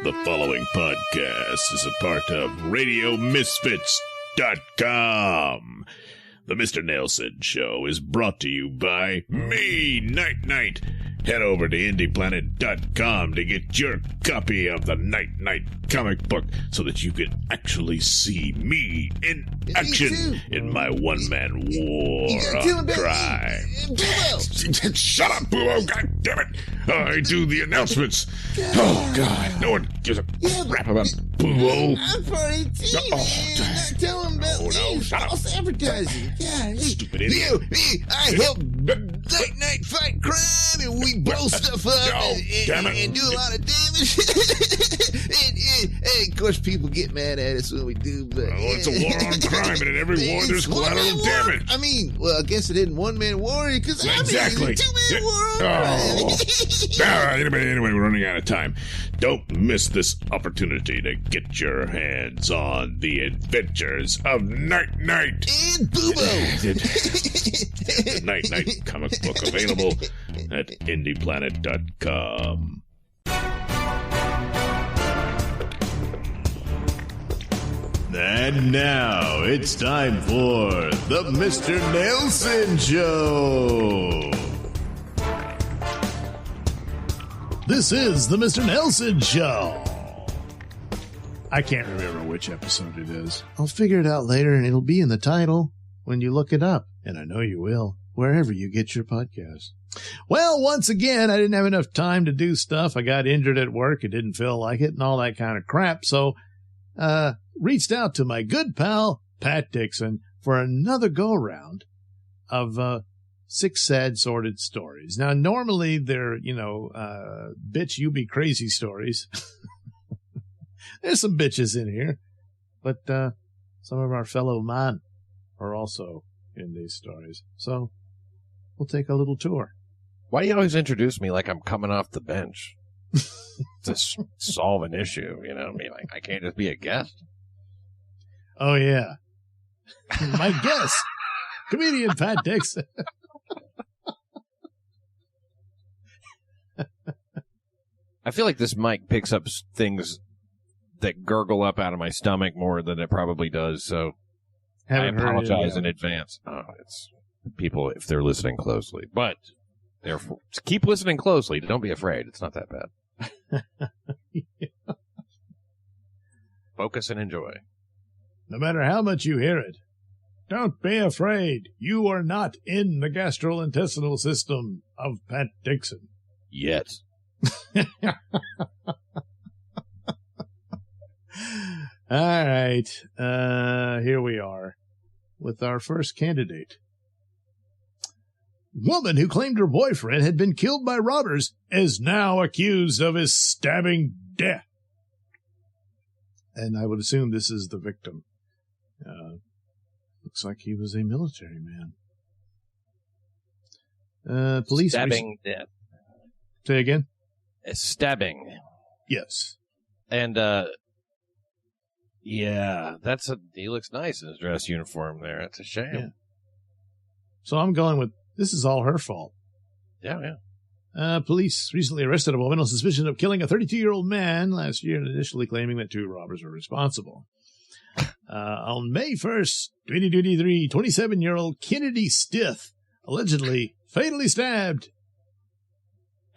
The following podcast is a part of RadioMisfits.com. The Mr. Nailsin Show is brought to you by me, Night Knight. Head over to IndiePlanet.com to get your copy of the Night Knight comic book so that you can actually see me in action in my one-man war cry. Shut up, Boo-oh, God damn it! I do the announcements. Oh, God, no one gives a crap about Boo-oh. I'm part of the team, man. Tell him about me. False advertising. God, Stupid idiot. I help Night Knight fight crime, and we blow stuff up and do a lot of damage. and of course, people get mad at us when we do, but... Well, it's a war on crime, and in every war, there's collateral damage. I mean, well, I guess it isn't one-man war, because Exactly. it's a two-man war on crime. All right, anyway, we're running out of time. Don't miss this opportunity to get your hands on the adventures of Night Knight. And Boo-Bo. The Night Knight comic book available at IndiePlanet.com. And now it's time for the Mr. Nailsin Show. This is the Mr. Nailsin Show. I can't remember which episode it is. I'll figure it out later, and it'll be in the title when you look it up. And I know you will, wherever you get your podcast. Well, once again, I didn't have enough time to do stuff. I got injured at work. It didn't feel like it and all that kind of crap. So, reached out to my good pal, Pat Dixon, for another go-round of 6 sad, sordid stories. Now, normally they're, bitch, you be crazy stories. There's some bitches in here, but some of our fellow men are also in these stories. So we'll take a little tour. Why do you always introduce me like I'm coming off the bench to solve an issue? You know what I mean? Like, I can't just be a guest. Oh, yeah. My guest, comedian Pat Dixon. I feel like this mic picks up things that gurgle up out of my stomach more than it probably does, so I apologize in advance. It's people if they're listening closely, but therefore keep listening closely. Don't be afraid; it's not that bad. Yeah. Focus and enjoy. No matter how much you hear it, don't be afraid. You are not in the gastrointestinal system of Pat Dixon. Yet. All right. Here we are with our first candidate. Woman who claimed her boyfriend had been killed by robbers is now accused of his stabbing death. And I would assume this is the victim. Looks like he was a military man. Police stabbing death. Say again? Stabbing. Yes. And yeah, he looks nice in his dress uniform there. It's a shame. Yeah. So I'm going with this is all her fault. Yeah. Police recently arrested a woman on suspicion of killing a 32-year-old man last year, initially claiming that 2 robbers were responsible. On May 1st, 2023, 27-year-old Kennedy Stith allegedly fatally stabbed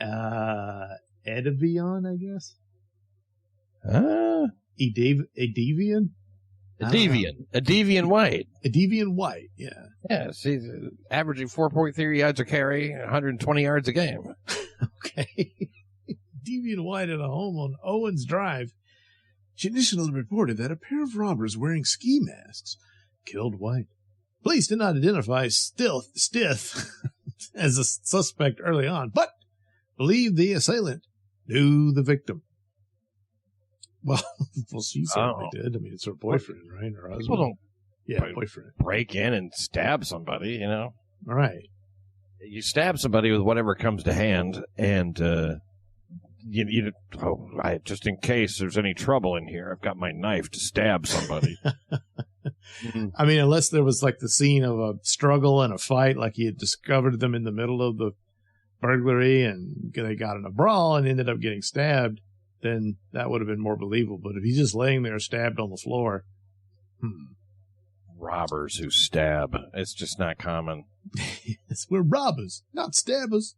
Edivion, I guess? Edivian? A deviant white. A deviant white, yeah. Yeah, she's averaging 4.3 yards a carry, 120 yards a game. Okay. Deviant white at a home on Owens Drive. She initially reported that a pair of robbers wearing ski masks killed White. Police did not identify Stith as a suspect early on, but believed the assailant knew the victim. Well, she certainly did. I mean, it's her boyfriend, right? Her husband. People don't boyfriend. Break in and stab somebody, you know? All right. You stab somebody with whatever comes to hand, and just in case there's any trouble in here, I've got my knife to stab somebody. I mean, unless there was like the scene of a struggle and a fight, like he had discovered them in the middle of the burglary and they got in a brawl and ended up getting stabbed, then that would have been more believable. But if he's just laying there stabbed on the floor, Robbers who stab. It's just not common. Yes, we're robbers, not stabbers.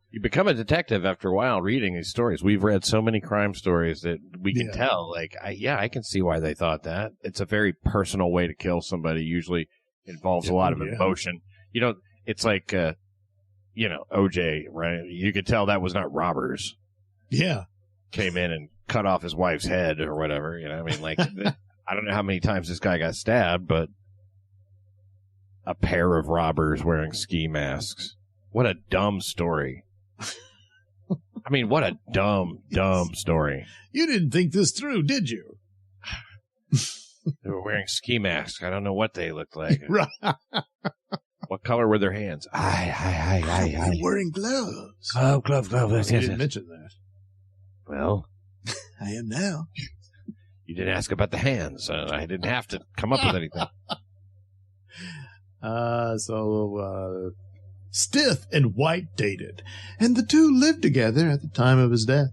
You become a detective after a while reading these stories. We've read so many crime stories that we can tell, like, I can see why they thought that. It's a very personal way to kill somebody. Usually involves a lot of emotion. You know, it's like, OJ, right? You could tell that was not robbers. Yeah. Came in and cut off his wife's head or whatever. You know, I mean, like, I don't know how many times this guy got stabbed, but a pair of robbers wearing ski masks. What a dumb story. I mean, what a dumb story. You didn't think this through, did you? They were wearing ski masks. I don't know what they looked like. Right. What color were their hands? They're wearing gloves. Glove. Yes, You didn't mention that. Well, I am now. You didn't ask about the hands. I didn't have to come up with anything. Stith and White dated, and the two lived together at the time of his death.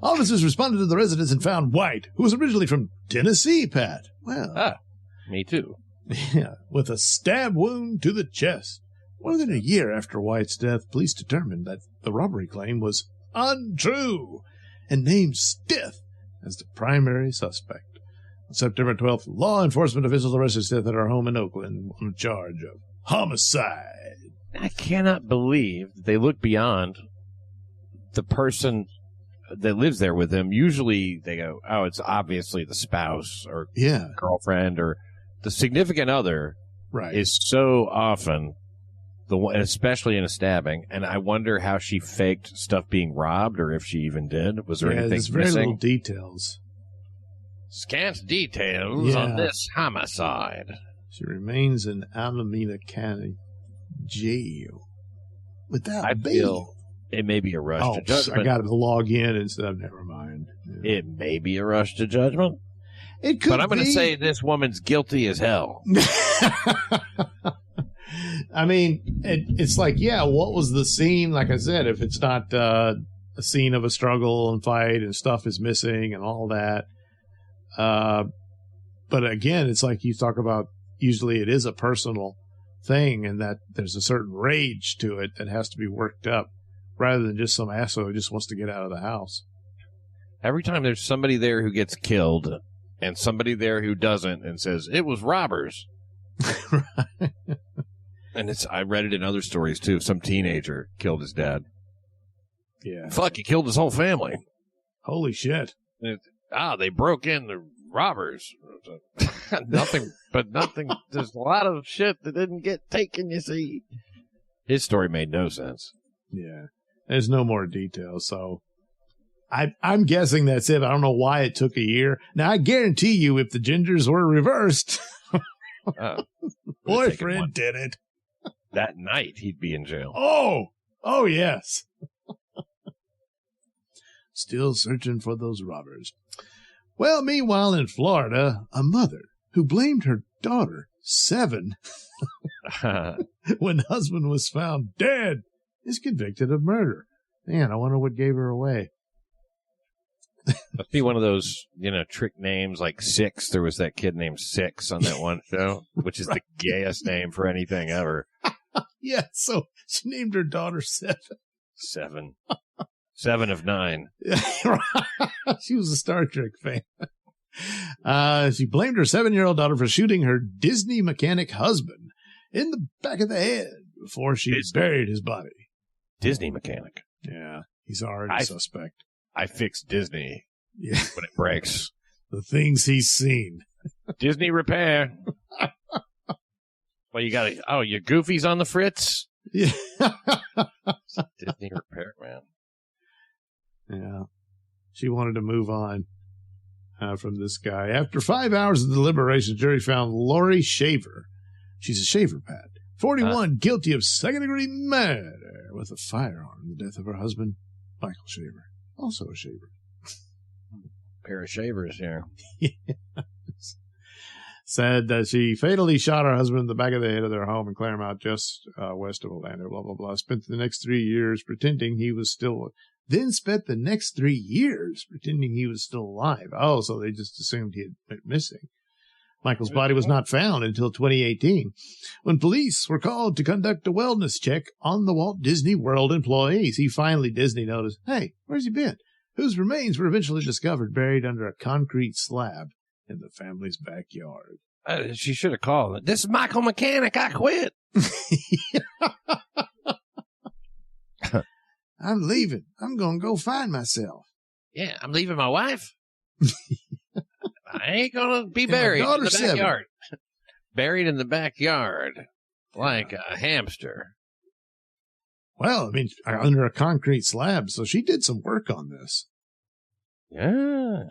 Officers responded to the residence and found White, who was originally from Tennessee, Pat. Well, me too. Yeah, with a stab wound to the chest. More than a year after White's death, police determined that the robbery claim was untrue and named Stith as the primary suspect. On September 12th, law enforcement officials arrested Stith at her home in Oakland on a charge of homicide. I cannot believe they look beyond the person that lives there with them. Usually they go, oh, it's obviously the spouse or girlfriend or the significant other is so often the one, especially in a stabbing. And I wonder how she faked stuff being robbed or if she even did. Was there anything there's very missing? little details. Scant details on this homicide. She remains in Alameda County jail without bail. It may be a rush to judgment. I got to log in and stuff. Never mind. Yeah. It may be a rush to judgment. It could But I'm going to say this woman's guilty as hell. I mean, it's like, what was the scene? Like I said, if it's not a scene of a struggle and fight and stuff is missing and all that. But again, it's like you talk about, usually it is a personal thing and that there's a certain rage to it that has to be worked up rather than just some asshole who just wants to get out of the house. Every time there's somebody there who gets killed and somebody there who doesn't and says, it was robbers. Right. And I read it in other stories too. Some teenager killed his dad. Yeah. Fuck, he killed his whole family. Holy shit. They broke in, the robbers. Nothing. There's a lot of shit that didn't get taken, you see. His story made no sense. Yeah. There's no more details, so I'm guessing that's it. I don't know why it took a year. Now, I guarantee you if the gingers were reversed, boyfriend did it. That night, he'd be in jail. Oh, yes. Still searching for those robbers. Well, meanwhile, in Florida, a mother who blamed her daughter, 7, when husband was found dead, is convicted of murder. Man, I wonder what gave her away. Must be one of those, trick names like Six. There was that kid named Six on that one show, which is the gayest name for anything ever. Yeah, so she named her daughter 7. 7. 7 of 9. She was a Star Trek fan. She blamed her 7-year-old daughter for shooting her Disney mechanic husband in the back of the head before she buried his body. Disney mechanic? Yeah, he's already a suspect. I fix Disney when it breaks. The things he's seen. Disney repair. Well, you got to... your Goofy's on the fritz? Yeah. Disney repair, man. Yeah. She wanted to move on from this guy. After 5 hours of deliberation, the jury found Lori Shaver. She's a shaver, Pat. 41, guilty of second-degree murder with a firearm in the death of her husband, Michael Shaver. Also a shaver. Pair of shavers here. Yes. Said that she fatally shot her husband in the back of the head of their home in Claremont, just west of Orlando, blah, blah, blah. Spent the next 3 years pretending he was still then spent the next 3 years pretending he was still alive. Oh, so they just assumed he had been missing. Michael's body was not found until 2018, when police were called to conduct a wellness check on the Walt Disney World employees. Disney noticed, hey, where's he been? Whose remains were eventually discovered buried under a concrete slab in the family's backyard. She should have called. This is Michael Mechanic. I quit. I'm leaving. I'm going to go find myself. Yeah, I'm leaving my wife. I ain't going to be buried in the backyard. Buried in the backyard like a hamster. Well, I mean, under a concrete slab, so she did some work on this. Yeah.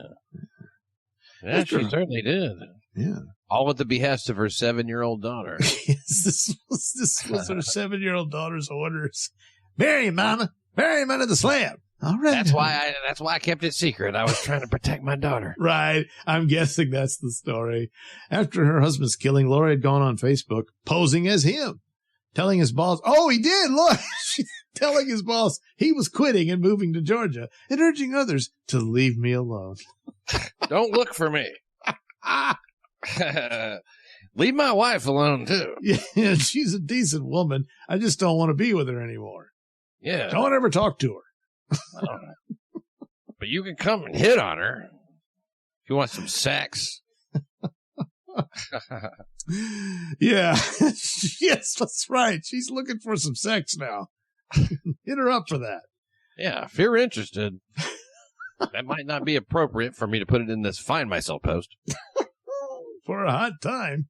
Yeah, she certainly did. Yeah. All at the behest of her 7-year-old daughter. This was her 7-year-old daughter's orders. Bury him, Mama. Bury him under the slab. All right. That's why I kept it secret. I was trying to protect my daughter. Right. I'm guessing that's the story. After her husband's killing, Lori had gone on Facebook posing as him, telling his boss, oh, he did. Look, she's telling his boss he was quitting and moving to Georgia and urging others to leave me alone. Don't look for me. Leave my wife alone, too. Yeah, she's a decent woman. I just don't want to be with her anymore. Yeah. Don't ever talk to her. But you can come and hit on her if you want some sex. Yeah. Yes, that's right. She's looking for some sex now. Hit her up for that. Yeah, if you're interested, that might not be appropriate for me to put it in this Find Myself post. For a hot time.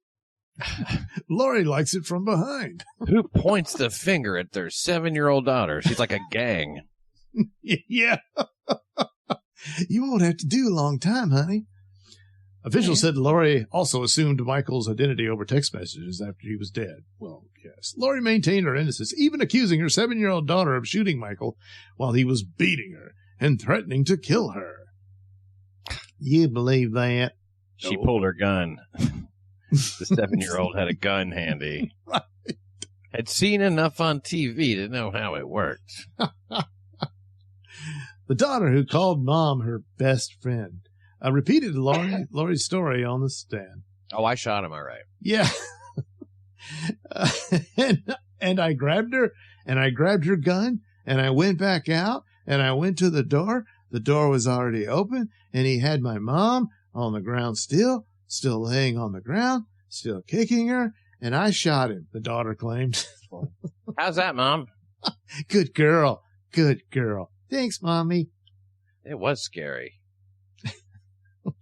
Lori likes it from behind. Who points the finger at their 7-year-old daughter? She's like a gang. Yeah. You won't have to do a long time, honey. Officials said Lori also assumed Michael's identity over text messages after he was dead. Well, yes. Lori maintained her innocence, even accusing her 7-year-old daughter of shooting Michael while he was beating her and threatening to kill her. You believe that? She pulled her gun. The 7-year-old had a gun handy. Right. Had seen enough on TV to know how it worked. The daughter, who called mom her best friend, repeated Lori's story on the stand. Oh, I shot him, all right. Yeah. And I grabbed her, and I grabbed her gun, and I went back out, and I went to the door. The door was already open, and he had my mom on the ground still laying on the ground, still kicking her, and I shot him, the daughter claimed. How's that, Mom? Good girl. Good girl. Thanks, Mommy. It was scary.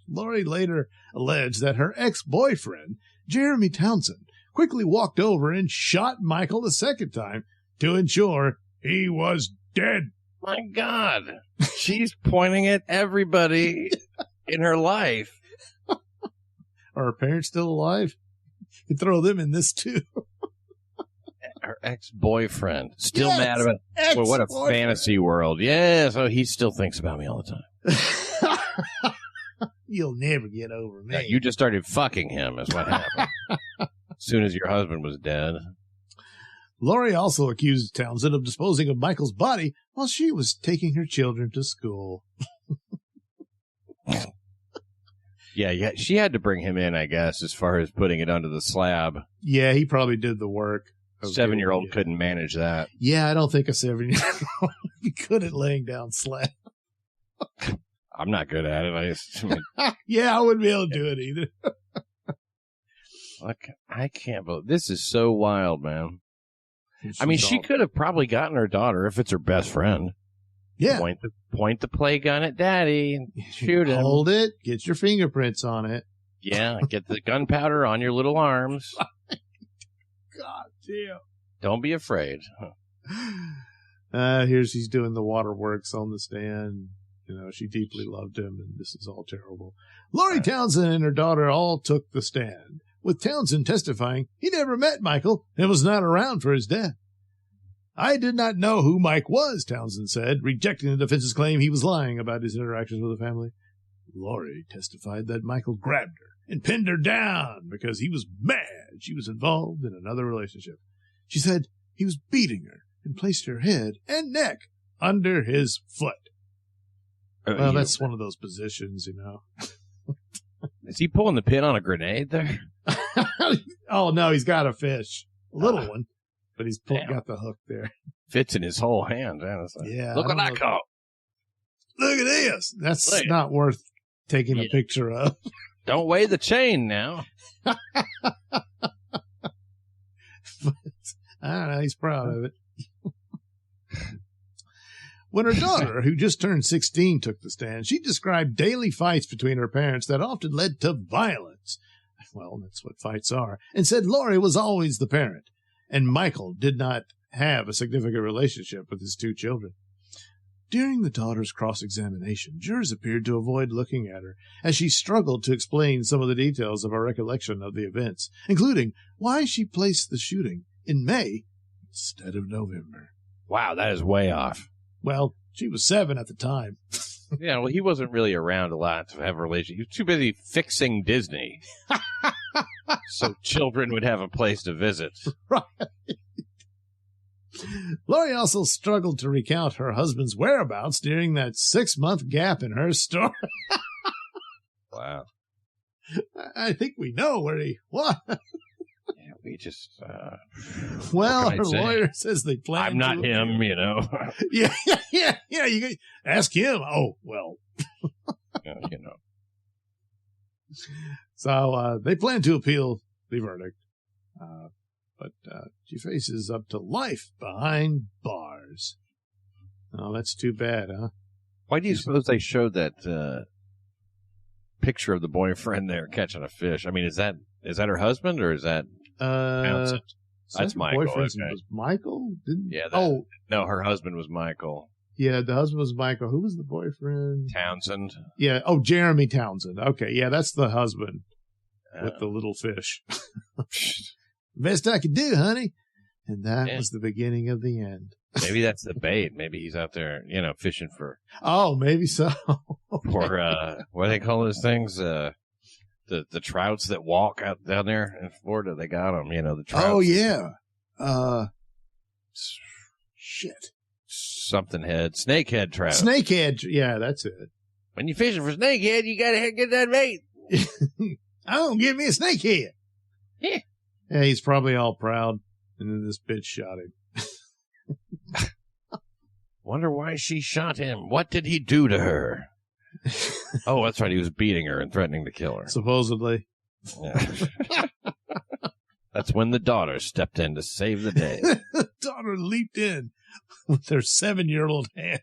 Lori later alleged that her ex-boyfriend, Jeremy Townsend, quickly walked over and shot Michael the second time to ensure he was dead. My God. She's pointing at everybody in her life. Are her parents still alive? You throw them in this, too. Her ex-boyfriend. Still mad about it. Well, what a fantasy world. Yeah, so he still thinks about me all the time. You'll never get over me. Yeah, you just started fucking him is what happened. As soon as your husband was dead. Lori also accused Townsend of disposing of Michael's body while she was taking her children to school. Yeah, she had to bring him in, I guess, as far as putting it under the slab. Yeah, he probably did the work. 7-year-old couldn't manage that. Yeah, I don't think a 7-year-old would be good at laying down slab. I'm not good at it. Yeah, I wouldn't be able to do it either. Look, I can't believe this is so wild, man. I mean, she could have probably gotten her daughter if it's her best friend. Yeah. Point the play gun at daddy and shoot him. Hold it. Get your fingerprints on it. Yeah. Get the gunpowder on your little arms. God damn. Don't be afraid. He's doing the waterworks on the stand. You know, she deeply loved him, and this is all terrible. Lori Townsend and her daughter all took the stand, with Townsend testifying he never met Michael and was not around for his death. I did not know who Mike was, Townsend said, rejecting the defense's claim he was lying about his interactions with the family. Lori testified that Michael grabbed her and pinned her down because he was mad she was involved in another relationship. She said he was beating her and placed her head and neck under his foot. Well, that's one of those positions, Is he pulling the pin on a grenade there? Oh, no, he's got a fish. A little one, but he's got the hook there. Fits in his whole hand. Yeah. Look what I caught. Look at this. That's not worth taking a picture of. Don't weigh the chain now. But, I don't know. He's proud of it. When her daughter, who just turned 16, took the stand, she described daily fights between her parents that often led to violence. Well, that's what fights are. And said Lori was always the parent, and Michael did not have a significant relationship with his two children. During the daughter's cross-examination, jurors appeared to avoid looking at her as she struggled to explain some of the details of her recollection of the events, including why she placed the shooting in May instead of November. Wow, that is way off. Well, she was 7 at the time. Yeah, well, he wasn't really around a lot to have a relationship. He was too busy fixing Disney. So children would have a place to visit. Right. Lori also struggled to recount her husband's whereabouts during that 6-month gap in her story. Wow. I think we know where he was. Yeah, we just... well, her lawyer says they plan I'm not him, Yeah, you can ask him. Oh, well. So they plan to appeal the verdict. But she faces up to life behind bars. Oh, that's too bad, huh? Why do you suppose they showed that picture of the boyfriend there catching a fish? I mean, is that her husband or is that Townsend? That's Michael. Boyfriend was Michael? No, her husband was Michael. Yeah, the husband was Michael. Who was the boyfriend? Townsend. Yeah. Oh, Jeremy Townsend. Okay. Yeah, that's the husband with the little fish. Best I could do, honey. And that was the beginning of the end. Maybe that's the bait. Maybe he's out there, fishing for. Oh, maybe so. For what do they call those things? The trouts that walk out down there in Florida. They got them. The trouts. Oh yeah. Shit. Something head. Snakehead trout. Snakehead. Yeah, that's it. When you're fishing for snakehead, you gotta get that bait. Oh, give me a snakehead. Yeah. Yeah, he's probably all proud. And then this bitch shot him. Wonder why she shot him. What did he do to her? Oh, that's right. He was beating her and threatening to kill her. Supposedly. Yeah. That's when the daughter stepped in to save the day. The daughter leaped in with her 7-year-old hand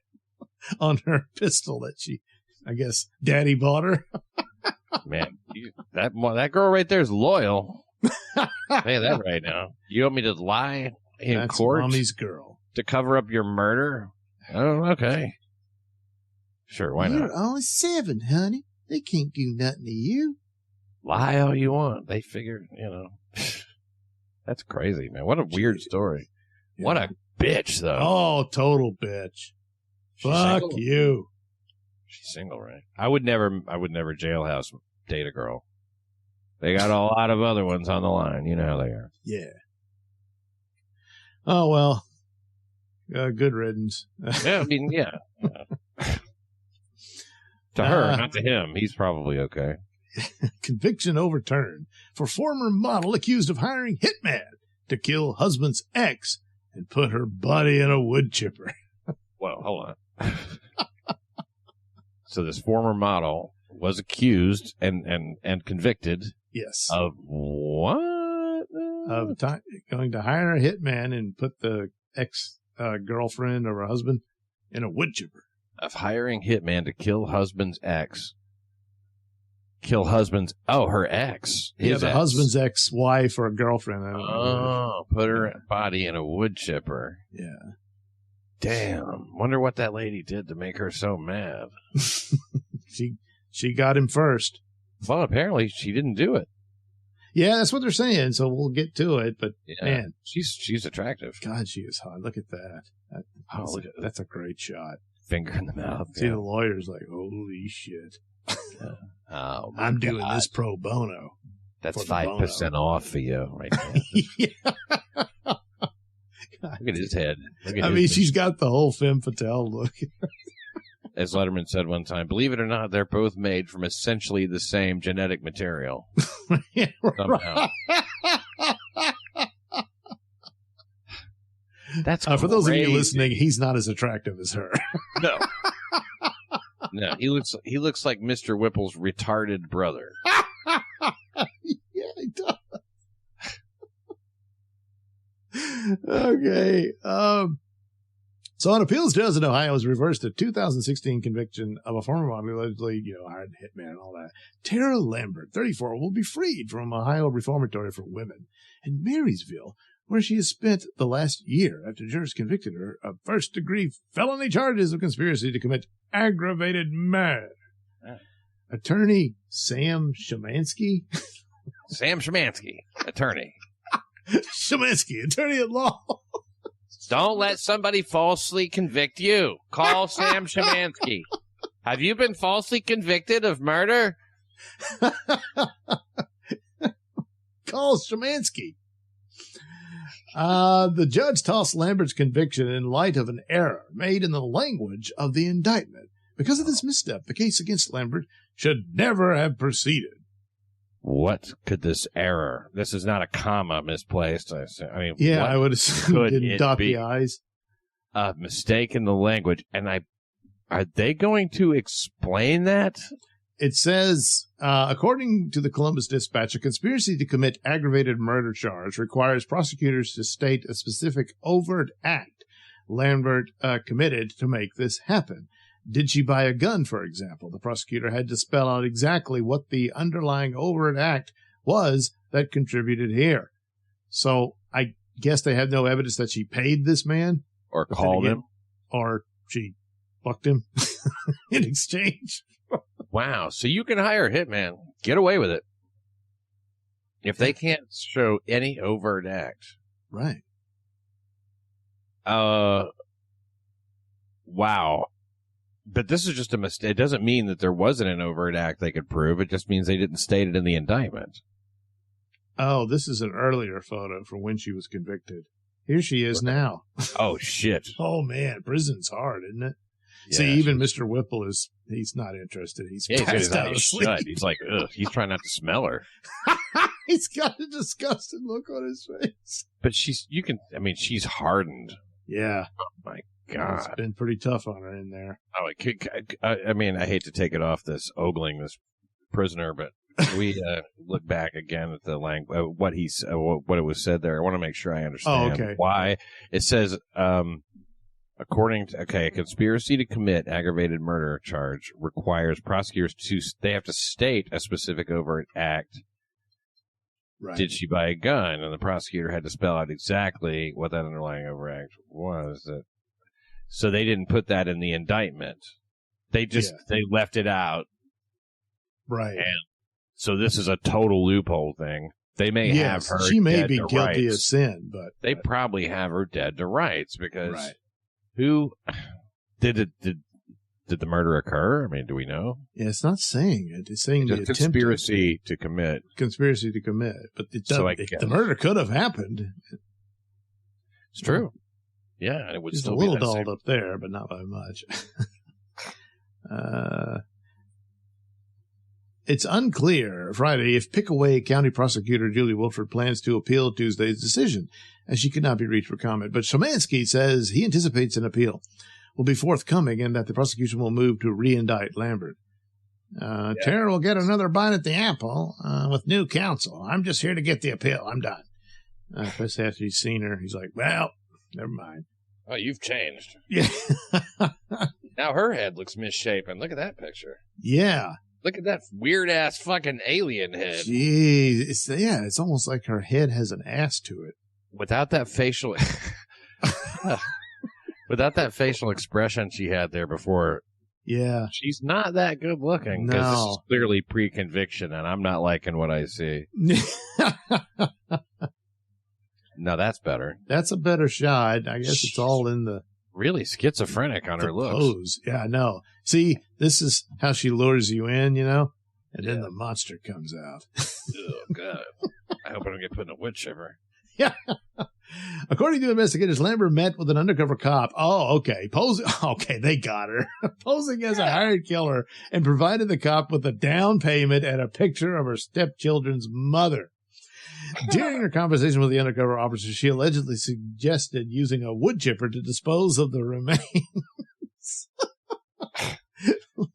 on her pistol that she, I guess, daddy bought her. Man, that girl right there is loyal. Say that right now. You want me to lie in court? Mommy's girl. To cover up your murder? Oh, okay. Sure, why not? You're only 7, honey. They can't do nothing to you. Lie all you want. They figure, That's crazy, man. What a weird story. Yeah. What a bitch, though. Oh, total bitch. Fuck single? You. She's single, right? I would never jailhouse date a girl. They got a lot of other ones on the line. You know how they are. Yeah. Oh, well. Good riddance. Yeah, I mean, yeah. To her, not to him. He's probably okay. Conviction overturned for former model accused of hiring hitman to kill husband's ex and put her body in a wood chipper. Well, hold on. So this former model was accused and convicted. Yes. Of what? Of going to hire a hitman and put the ex-girlfriend or her husband in a wood chipper. Of hiring hitman to kill husband's ex. Kill husband's... Oh, her ex. The husband's ex-wife or a girlfriend. I don't know. Put her body in a wood chipper. Yeah. Damn. Wonder what that lady did to make her so mad. She got him first. Well, apparently she didn't do it. Yeah, that's what they're saying, so we'll get to it. But, man. She's attractive. God, she is hot. Look at that. That's a great shot. Finger in the mouth. See, the lawyer's like, holy shit. Oh, I'm doing this pro bono. That's 5% off for you right now. Yeah. Look at his head. She's got the whole femme fatale look. As Letterman said one time, believe it or not, they're both made from essentially the same genetic material. Yeah, somehow. That's for those of you listening, he's not as attractive as her. No. No, he looks like Mr. Whipple's retarded brother. Yeah, he does. Okay. So on appeals, judge in Ohio has reversed a 2016 conviction of a former model who allegedly, hired a hitman and all that. Tara Lambert, 34, will be freed from Ohio Reformatory for Women in Marysville, where she has spent the last year after jurors convicted her of first-degree felony charges of conspiracy to commit aggravated murder. Attorney Sam Shemansky. Sam Shemansky, attorney. Shemansky, attorney at law. Don't let somebody falsely convict you. Call Sam Shemansky. Have you been falsely convicted of murder? Call Shemansky. The judge tossed Lambert's conviction in light of an error made in the language of the indictment. Because of this misstep, the case against Lambert should never have proceeded. What could this error? This is not a comma misplaced. Yeah, I would assume didn't dot the I's. A mistake in the language. And are they going to explain that? It says, according to the Columbus Dispatch, a conspiracy to commit aggravated murder charge requires prosecutors to state a specific overt act Lambert committed to make this happen. Did she buy a gun, for example? The prosecutor had to spell out exactly what the underlying overt act was that contributed here. So I guess they had no evidence that she paid this man. Or called him. Or she fucked him in exchange. Wow. So you can hire a hitman. Get away with it. If they can't show any overt act. Right. Wow. But this is just a mistake. It doesn't mean that there wasn't an overt act they could prove. It just means they didn't state it in the indictment. Oh, this is an earlier photo from when she was convicted. Here she is now. Oh, shit. Oh, man. Prison's hard, isn't it? Yeah, see, even Mr. Whipple he's not interested. He's passed out of sleep. He's like, ugh. He's trying not to smell her. He's got a disgusted look on his face. But she's hardened. Yeah. Oh, my God. It's been pretty tough on her in there. Oh, I hate to take it off this ogling this prisoner, but we look back again at the language, what it was said there. I want to make sure I understand why it says, according to, a conspiracy to commit aggravated murder charge requires prosecutors they have to state a specific overt act. Right. Did she buy a gun? And the prosecutor had to spell out exactly what that underlying overt act was. So they didn't put that in the indictment. They left it out. Right. And so this is a total loophole thing. They may have her. She may be guilty of sin, but they probably have her dead to rights because who did the murder occur? I mean, do we know? Yeah, it's not saying it. It's saying the conspiracy to commit. Conspiracy to commit, but the murder could have happened. It's true. Yeah, it would just still a little be dulled up there, but not by much. It's unclear Friday if Pickaway County Prosecutor Julie Wilford plans to appeal Tuesday's decision, as she could not be reached for comment. But Shemansky says he anticipates an appeal will be forthcoming and that the prosecution will move to re-indict Lambert. Tara will get another bite at the apple with new counsel. I'm just here to get the appeal. I'm done. Especially after he's seen her, he's like, well, never mind. Oh, you've changed. Yeah. Now her head looks misshapen. Look at that picture. Yeah. Look at that weird-ass fucking alien head. Jeez. It's almost like her head has an ass to it. Without that facial... Without that facial expression she had there before... Yeah. She's not that good looking. No. This is clearly pre-conviction, and I'm not liking what I see. No, that's better. That's a better shot. I guess it's all in the... Really schizophrenic on her looks. Pose. Yeah, I know. See, this is how she lures you in, and then the monster comes out. Oh, God. I hope I don't get put in a wood chipper. Yeah. According to investigators, Lambert met with an undercover cop. Oh, okay. Okay, they got her. Posing as a hired killer and provided the cop with a down payment and a picture of her stepchildren's mother. During her conversation with the undercover officer, she allegedly suggested using a wood chipper to dispose of the remains.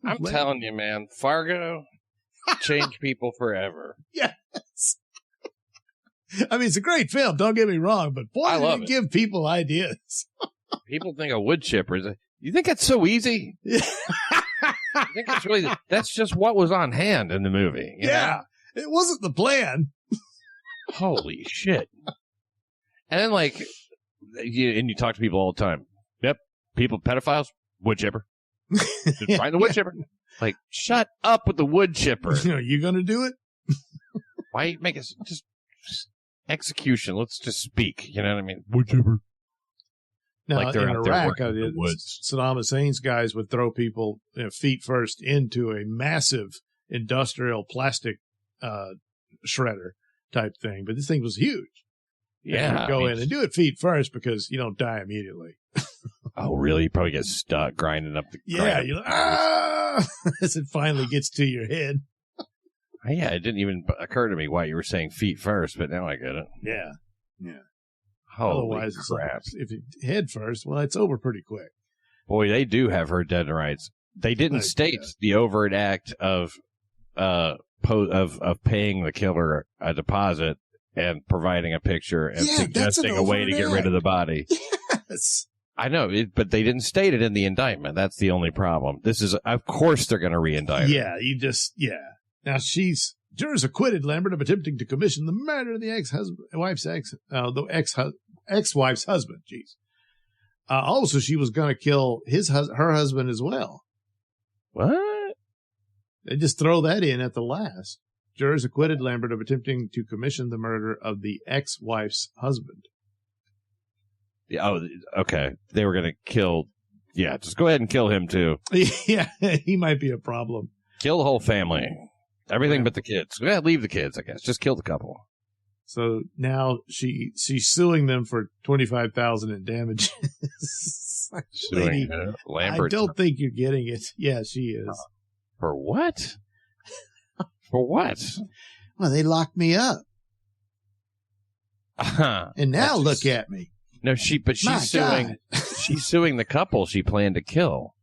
I'm telling you, man, Fargo changed people forever. Yes. I mean, it's a great film, don't get me wrong, but boy, did it give people ideas. People think of wood chippers. You think that's so easy? You think it's really, that's just what was on hand in the movie. You know? It wasn't the plan. Holy shit. And then, like, you talk to people all the time. Yep, people, pedophiles, wood chipper. Just find the wood chipper. Like, shut up with the wood chipper. Are you going to do it? Why make it just execution? Let's just speak. You know what I mean? Wood chipper. Now, like they're in out there Iraq, working in the woods. Saddam Hussein's guys would throw people feet first into a massive industrial plastic shredder type thing. But this thing was huge. Yeah. Go in and do it feet first because you don't die immediately. Oh, really? You probably get stuck grinding up the... Yeah, you're like, as it finally gets to your head. Yeah, it didn't even occur to me why you were saying feet first, but now I get it. Yeah. Holy Otherwise, crap. It's like, if you head first, well, it's over pretty quick. Boy, they do have her dead to rights. They didn't state the overt act of paying the killer a deposit and providing a picture and suggesting a way to get rid of the body. Yes. I know, but they didn't state it in the indictment. That's the only problem. This is, of course, they're going to re-indict her. Yeah, Now, jurors acquitted Lambert of attempting to commission the murder of the ex-wife's husband. Jeez. Also, she was going to kill her husband as well. What? They just throw that in at the last. Jurors acquitted Lambert of attempting to commission the murder of the ex-wife's husband. Oh, okay. They were going to kill. Yeah, just go ahead and kill him too. Yeah, he might be a problem. Kill the whole family. Everything but the kids. Go ahead, leave the kids, I guess. Just kill the couple. So now she's suing them for $25,000 in damages. Suing Lambert. I don't think you're getting it. Yeah, she is. For what? For what? Well, they locked me up. And now look at me. No, she's suing. She's suing the couple she planned to kill.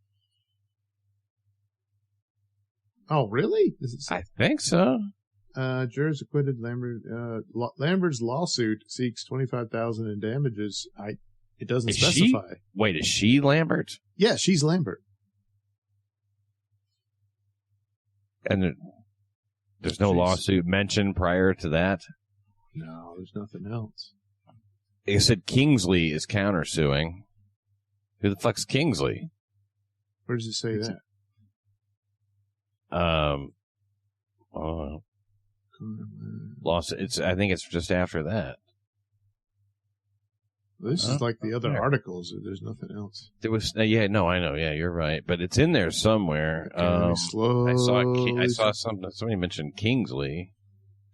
Oh, really? I think so. Jurors acquitted Lambert. Lambert's lawsuit seeks $25,000 in damages. It doesn't specify. Wait, is she Lambert? Yeah, she's Lambert. And there's no lawsuit mentioned prior to that? No, there's nothing else. It said Kingsley is countersuing. Who the fuck's Kingsley? Where does it say that? Lawsuit. I think it's just after that. This is like the other articles. There's nothing else. There was, I know. Yeah, you're right, but it's in there somewhere. I saw somebody mentioned Kingsley.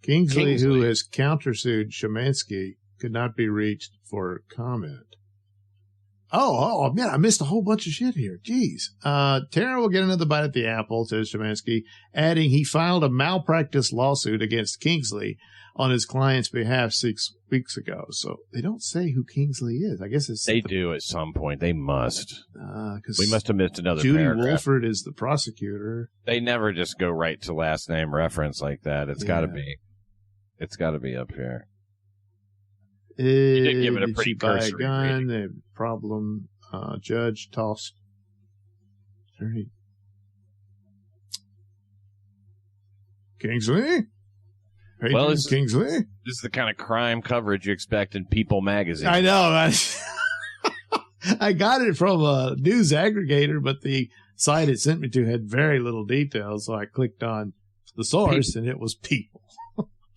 Kingsley, who has countersued Szymanski, could not be reached for comment. Oh, man, I missed a whole bunch of shit here. Jeez. Tara will get another bite at the apple, says Szymanski, adding he filed a malpractice lawsuit against Kingsley on his client's behalf 6 weeks ago. So they don't say who Kingsley is. I guess they do at some point. They must. We must have missed another Judy paragraph. Wolford is the prosecutor. They never just go right to last name reference like that. It's got to be. It's got to be up here. You did give it a pretty cursory gun. The problem. Judge tossed. Attorney. Kingsley? Well, Kingsley? This is the kind of crime coverage you expect in People magazine. I know. I got it from a news aggregator, but the site it sent me to had very little detail, so I clicked on the source, and it was People.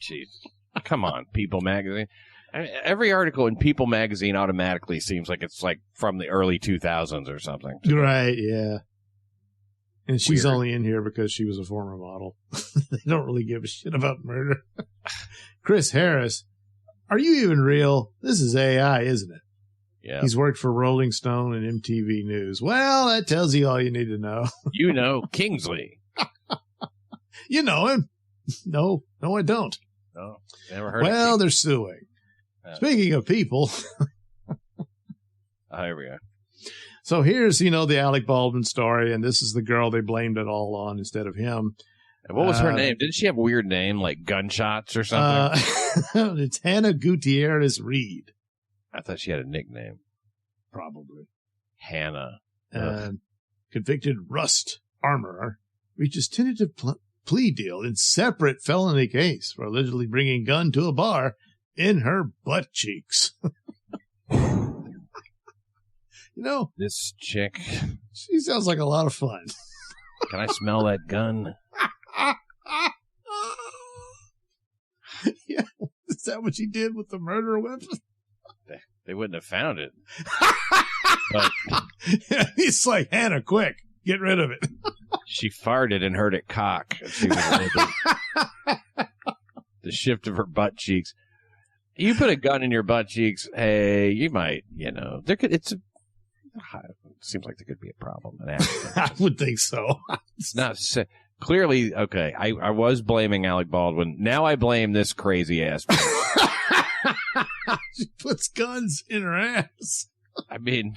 Jeez. Come on, People magazine. Every article in People magazine automatically seems like it's like from the early 2000s or something. Right, yeah. And she's only in here because she was a former model. They don't really give a shit about murder. Chris Harris, Are you even real? This is AI, isn't it? Yeah. He's worked for Rolling Stone and MTV News. Well, that tells you all you need to know. You know Kingsley. You know him. No, I don't. No, never heard of him. Well, they're suing. Speaking of people. Here we go. So here's, the Alec Baldwin story, and this is the girl they blamed it all on instead of him. And what was her name? Didn't she have a weird name, like Gunshots or something? It's Hannah Gutierrez Reed. I thought she had a nickname. Probably. Hannah. Convicted Rust Armorer reaches tentative plea deal in separate felony case for allegedly bringing gun to a bar in her butt cheeks. This chick. She sounds like a lot of fun. Can I smell that gun? Yeah, is that what she did with the murder weapon? They wouldn't have found it. But he's like, Hannah, quick, get rid of it. She farted and heard it cock. She was the shift of her butt cheeks. You put a gun in your butt cheeks, hey, you might, it seems like there could be a problem. I would think so. It's not clearly okay. I was blaming Alec Baldwin. Now I blame this crazy ass. She puts guns in her ass. I mean,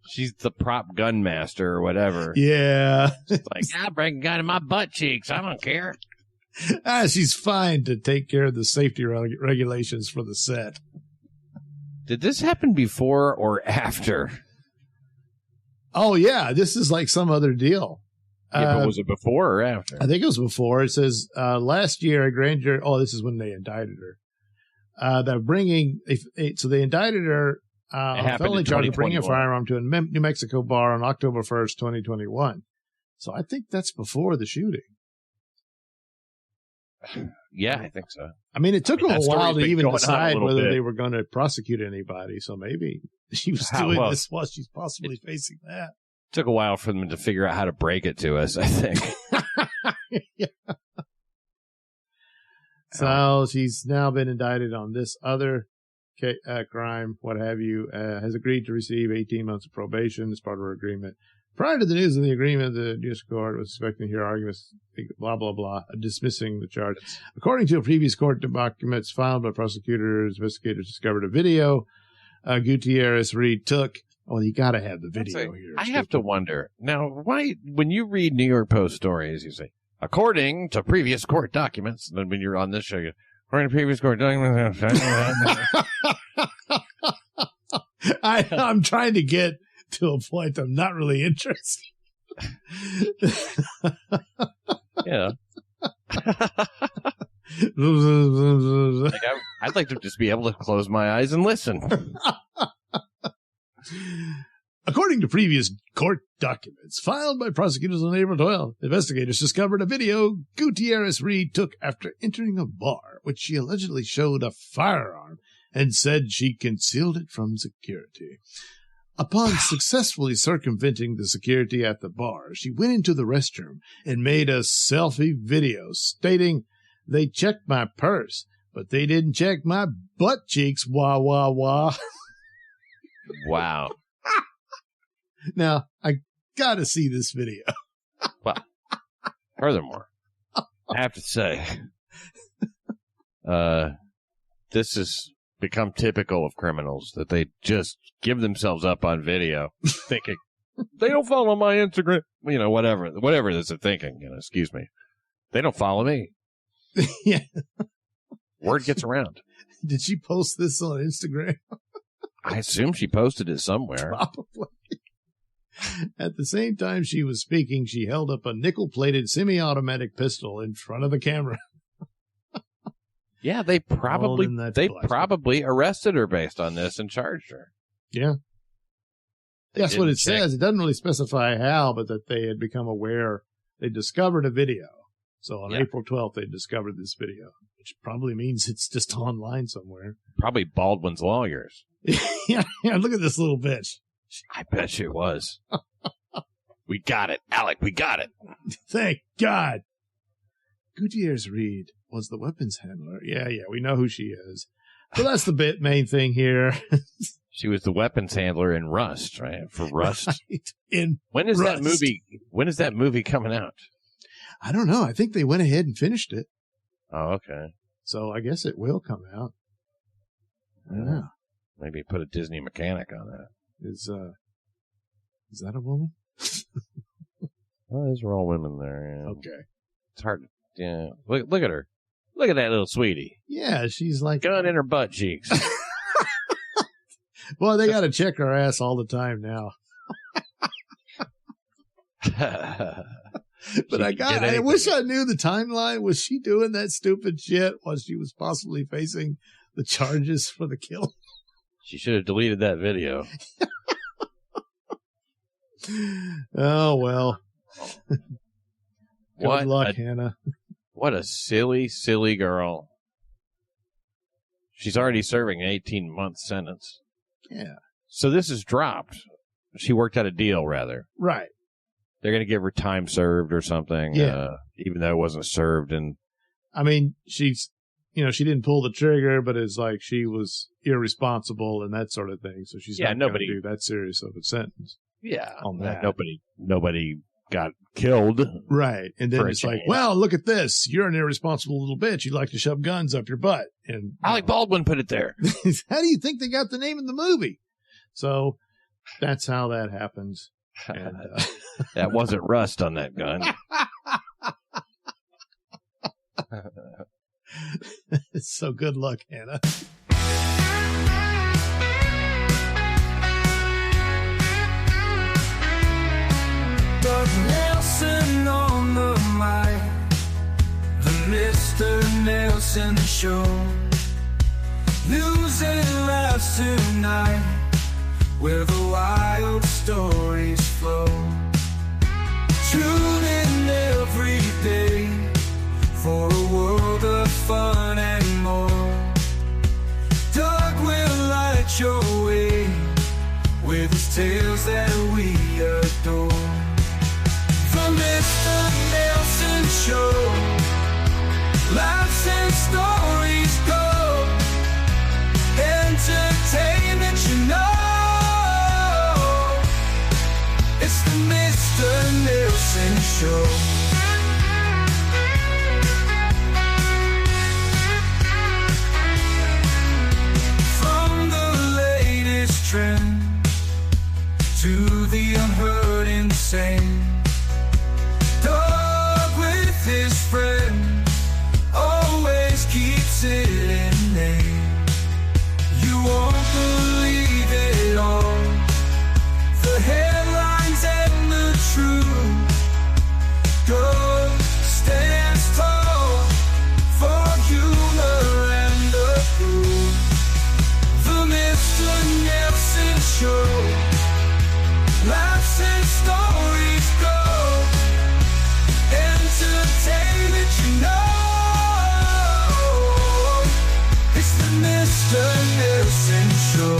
she's the prop gun master or whatever. Yeah. It's like, I bring a gun in my butt cheeks. I don't care. She's fine to take care of the safety regulations for the set. Did this happen before or after? Oh, yeah. This is like some other deal. Yeah, but was it before or after? I think it was before. It says last year, a grand jury. Oh, this is when they indicted her. They're bringing. So they indicted her on a felony charge of bringing a firearm to a New Mexico bar on October 1st, 2021. So I think that's before the shooting. Yeah, I think so. I mean, it took them a while to even decide whether they were going to prosecute anybody. So maybe she was doing this while she's possibly facing that. Took a while for them to figure out how to break it to us, I think. Yeah. So she's now been indicted on this other crime, what have you, has agreed to receive 18 months of probation as part of her agreement. Prior to the news of the agreement, the U.S. court was expecting to hear arguments, blah, blah, blah, dismissing the charge. According to a previous court documents filed by prosecutors, investigators discovered a video Gutierrez Reed took. Oh, you got to have the video here. I have to wonder. Now, why, when you read New York Post stories, you say, according to previous court documents, and then when you're on this show, according to previous court documents. I'm trying to get to a point I'm not really interested. Yeah. I'd like to just be able to close my eyes and listen. According to previous court documents filed by prosecutors on April 12th, investigators discovered a video Gutierrez Reed took after entering a bar, which she allegedly showed a firearm and said she concealed it from security. Upon successfully circumventing the security at the bar, she went into the restroom and made a selfie video stating, "They checked my purse, but they didn't check my butt cheeks, wah, wah, wah." Wow. Now, I gotta see this video. Well, furthermore, I have to say, this has become typical of criminals, that they just give themselves up on video, thinking, they don't follow my Instagram, whatever it is they're thinking, excuse me. They don't follow me. Yeah. Word gets around. Did she post this on Instagram? I assume she posted it somewhere. Probably. At the same time she was speaking, she held up a nickel-plated semi-automatic pistol in front of the camera. Yeah, they probably arrested her based on this and charged her. Yeah. That's what it says. It doesn't really specify how, but that they had become aware. They discovered a video. So on April 12th, they discovered this video, which probably means it's just online somewhere. Probably Baldwin's lawyers. Yeah, look at this little bitch. I bet you it was. We got it, Alec. We got it. Thank God. Gutierrez Reed was the weapons handler. Yeah, we know who she is. So that's the main thing here. She was the weapons handler in Rust, right? For Rust. Right. When is that movie coming out? I don't know. I think they went ahead and finished it. Oh, okay. So I guess it will come out. Yeah. Maybe put a Disney mechanic on that. Is that a woman? Oh, those are all women there. Yeah. Okay. It's hard. Yeah. Look at her. Look at that little sweetie. Yeah, she's like gun in her butt cheeks. Well, they got to check her ass all the time now. But I wish I knew the timeline. Was she doing that stupid shit while she was possibly facing the charges for the kill? She should have deleted that video. Oh, well. Good luck, Hannah. What a silly, silly girl. She's already serving an 18-month sentence. Yeah. So this is dropped. She worked out a deal, rather. Right. They're going to give her time served or something. Yeah. Even though it wasn't served. And I mean, she didn't pull the trigger, but it's like she was irresponsible and that sort of thing. So she's not going to do that serious of a sentence. Yeah. On that. Nobody got killed. Right. And then it's like, well, look at this. You're an irresponsible little bitch. You like to shove guns up your butt. And Alec Baldwin put it there. How do you think they got the name of the movie? So that's how that happens. And, that wasn't rust on that gun. So good luck, Hannah. But Nailsin on the mic, the Mr. Nailsin Show. News and laughs tonight, where the wild stories flow. Tune in every day for a world of fun and more. Doug will light your way with his tales that we adore. The Mr. Nailsin Show, laughs and stories go, entertainment you know. It's the Mr. Nailsin Show. From the latest trend to the unheard insane, Doug with his friend always keeps it in name. You won't believe it all, the headlines and the truth. Doug stands tall for humor and the truth. The Mr. Nailsin Show, laughs and stories go, entertainment you know. It's the Mr. Nailsin Show.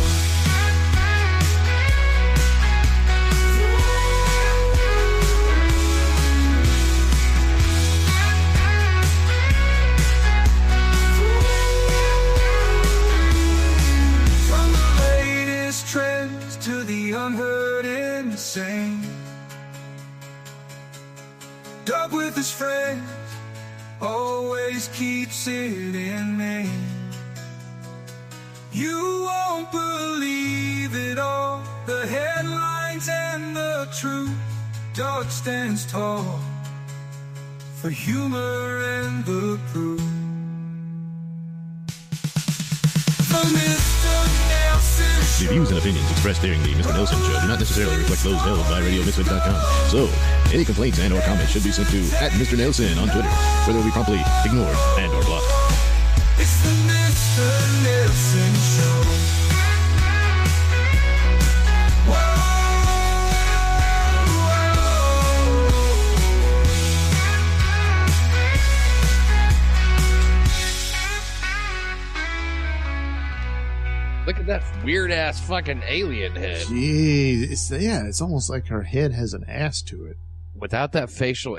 From the latest trends to the unheard insane, Doug with his friends always keeps it in Maine. You won't believe it all, the headlines and the truth. Doug stands tall for humor and the proof. The Mr. Nailsin Show. The views and opinions expressed during the Mr. Nailsin Show do not necessarily reflect those held by RadioMisfit.com. So, any complaints and or comments should be sent to @Mr. Nailsin on Twitter, where they will be promptly ignored and or blocked. It's the Mr. Nailsin Show. Look at that weird ass fucking alien head. Jeez, it's almost like her head has an ass to it. Without that facial.